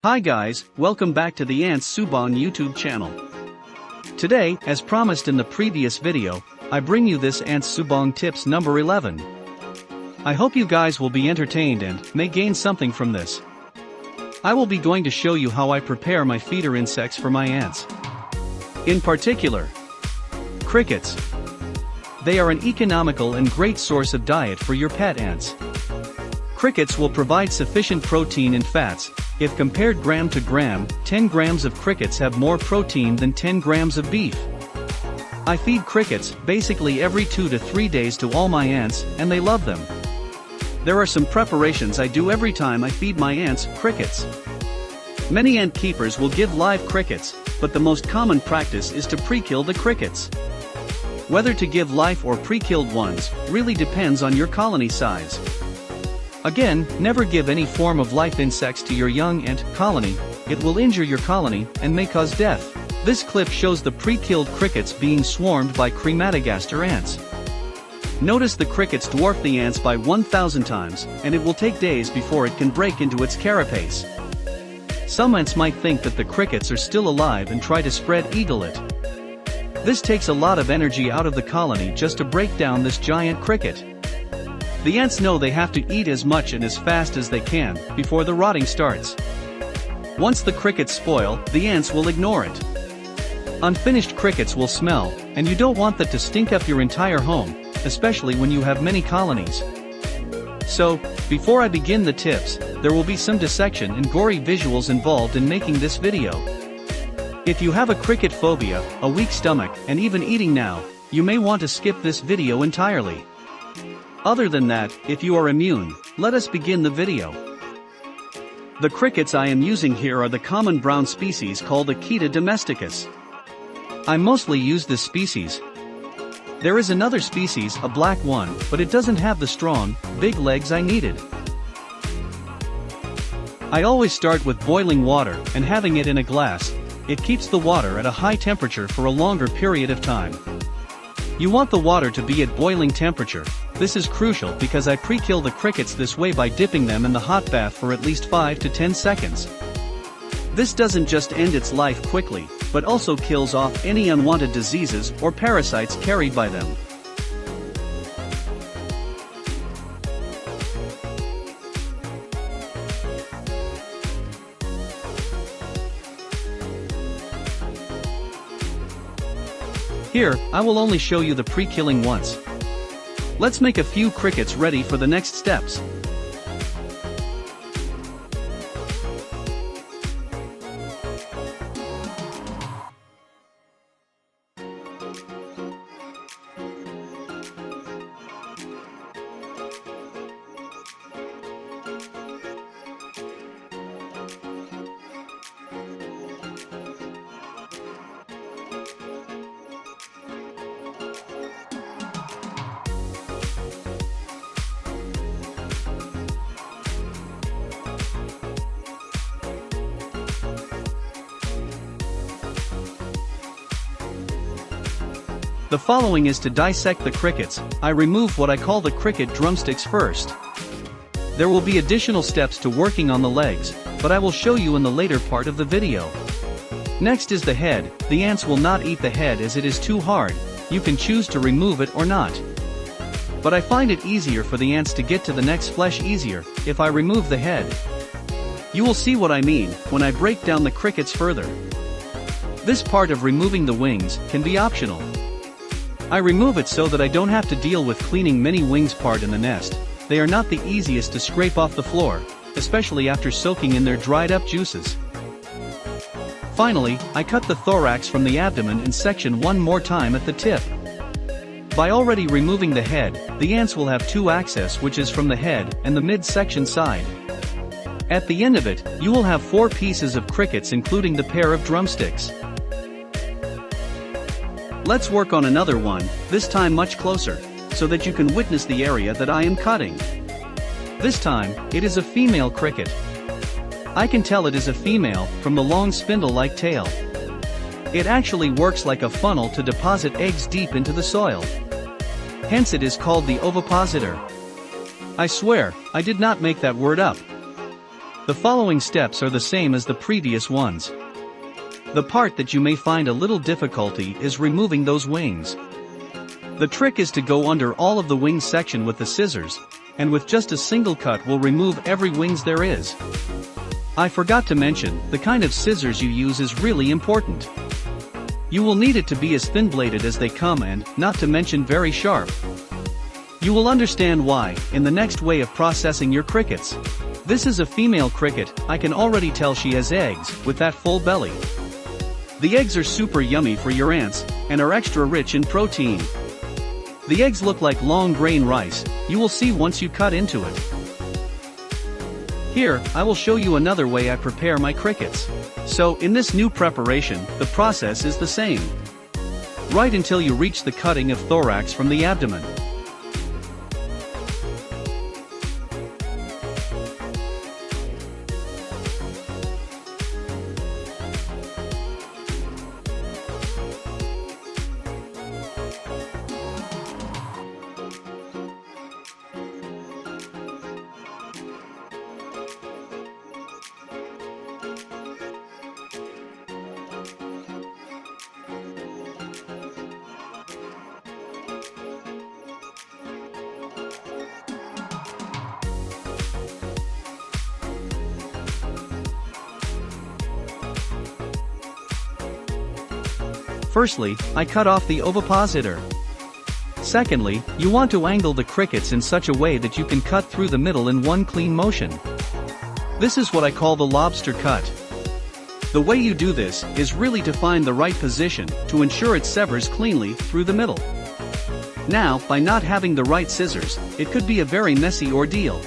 Hi guys, welcome back to the Ants Subang YouTube channel. Today, as promised in the previous video, I bring you this Ants Subang tips number 11. I hope you guys will be entertained and may gain something from this. I will be going to show you how I prepare my feeder insects for my ants. In particular, crickets. They are an economical and great source of diet for your pet ants. Crickets will provide sufficient protein and fats. If compared gram to gram, 10 grams of crickets have more protein than 10 grams of beef. I feed crickets basically every 2 to 3 days to all my ants, and they love them. There are some preparations I do every time I feed my ants crickets. Many ant keepers will give live crickets, but the most common practice is to pre-kill the crickets. Whether to give live or pre-killed ones really depends on your colony size. Again, never give any form of live insects to your young ant colony, it will injure your colony and may cause death. This clip shows the pre-killed crickets being swarmed by Crematogaster ants. Notice the crickets dwarf the ants by 1,000 times, and it will take days before it can break into its carapace. Some ants might think that the crickets are still alive and try to spread eagle it. This takes a lot of energy out of the colony just to break down this giant cricket. The ants know they have to eat as much and as fast as they can, before the rotting starts. Once the crickets spoil, the ants will ignore it. Unfinished crickets will smell, and you don't want that to stink up your entire home, especially when you have many colonies. So, before I begin the tips, there will be some dissection and gory visuals involved in making this video. If you have a cricket phobia, a weak stomach, and even eating now, you may want to skip this video entirely. Other than that, if you are immune, let us begin the video. The crickets I am using here are the common brown species called Echidna domesticus. I mostly use this species. There is another species, a black one, but it doesn't have the strong, big legs I needed. I always start with boiling water and having it in a glass. It keeps the water at a high temperature for a longer period of time. You want the water to be at boiling temperature. This is crucial because I pre-kill the crickets this way by dipping them in the hot bath for at least 5 to 10 seconds. This doesn't just end its life quickly, but also kills off any unwanted diseases or parasites carried by them. Here, I will only show you the pre-killing once. Let's make a few crickets ready for the next steps. The following is to dissect the crickets. I remove what I call the cricket drumsticks first. There will be additional steps to working on the legs, but I will show you in the later part of the video. Next is the head. The ants will not eat the head as it is too hard. You can choose to remove it or not. But I find it easier for the ants to get to the next flesh easier if I remove the head. You will see what I mean when I break down the crickets further. This part of removing the wings can be optional. I remove it so that I don't have to deal with cleaning many wings part in the nest. They are not the easiest to scrape off the floor, especially after soaking in their dried up juices. Finally, I cut the thorax from the abdomen in section one more time at the tip. By already removing the head, the ants will have two access, which is from the head and the midsection side. At the end of it, you will have 4 pieces of crickets including the pair of drumsticks. Let's work on another one, this time much closer, so that you can witness the area that I am cutting. This time, it is a female cricket. I can tell it is a female from the long spindle-like tail. It actually works like a funnel to deposit eggs deep into the soil. Hence it is called the ovipositor. I swear, I did not make that word up. The following steps are the same as the previous ones. The part that you may find a little difficulty is removing those wings. The trick is to go under all of the wing section with the scissors, and with just a single cut will remove every wings there is. I forgot to mention, the kind of scissors you use is really important. You will need it to be as thin-bladed as they come and, not to mention, very sharp. You will understand why, in the next way of processing your crickets. This is a female cricket. I can already tell she has eggs, with that full belly. The eggs are super yummy for your ants, and are extra rich in protein. The eggs look like long grain rice, you will see once you cut into it. Here, I will show you another way I prepare my crickets. So, in this new preparation, the process is the same. Right until you reach the cutting of thorax from the abdomen. Firstly, I cut off the ovipositor. Secondly, you want to angle the crickets in such a way that you can cut through the middle in one clean motion. This is what I call the lobster cut. The way you do this is really to find the right position to ensure it severs cleanly through the middle. Now, by not having the right scissors, it could be a very messy ordeal.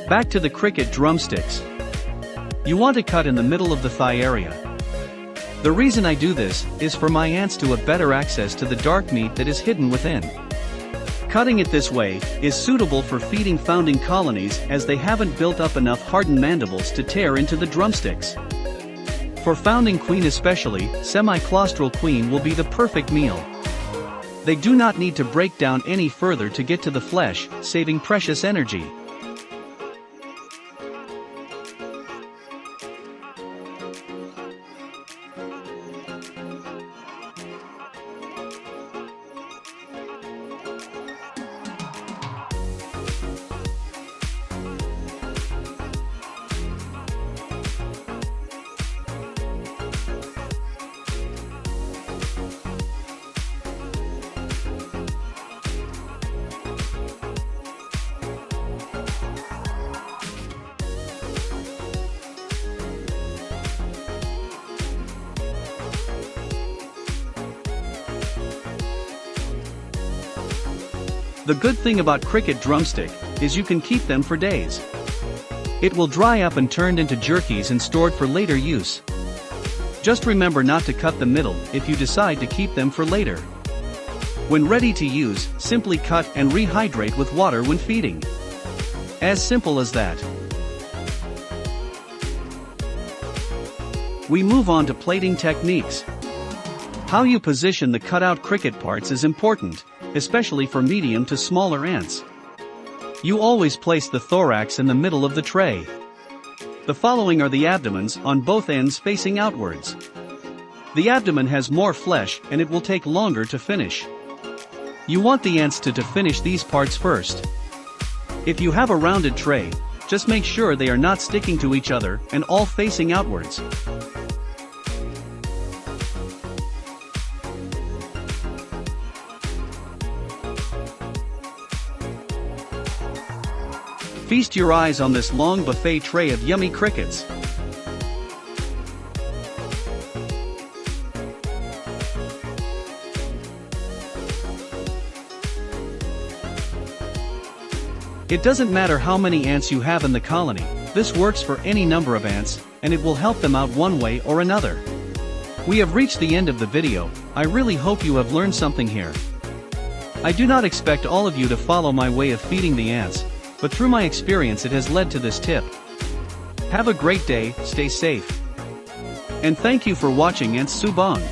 Back to the cricket drumsticks. You want to cut in the middle of the thigh area. The reason I do this is for my ants to have better access to the dark meat that is hidden within. Cutting it this way is suitable for feeding founding colonies as they haven't built up enough hardened mandibles to tear into the drumsticks. For founding queen especially, semi-claustral queen will be the perfect meal. They do not need to break down any further to get to the flesh, saving precious energy. The good thing about cricket drumstick is you can keep them for days. It will dry up and turned into jerkies and stored for later use. Just remember not to cut the middle if you decide to keep them for later. When ready to use, simply cut and rehydrate with water when feeding. As simple as that. We move on to plating techniques. How you position the cutout cricket parts is important, especially for medium to smaller ants. You always place the thorax in the middle of the tray. The following are the abdomens on both ends facing outwards. The abdomen has more flesh and it will take longer to finish. You want the ants to finish these parts first. If you have a rounded tray, just make sure they are not sticking to each other and all facing outwards. Feast your eyes on this long buffet tray of yummy crickets. It doesn't matter how many ants you have in the colony, this works for any number of ants, and it will help them out one way or another. We have reached the end of the video. I really hope you have learned something here. I do not expect all of you to follow my way of feeding the ants, but through my experience it has led to this tip. Have a great day, stay safe. And thank you for watching Ants Subang.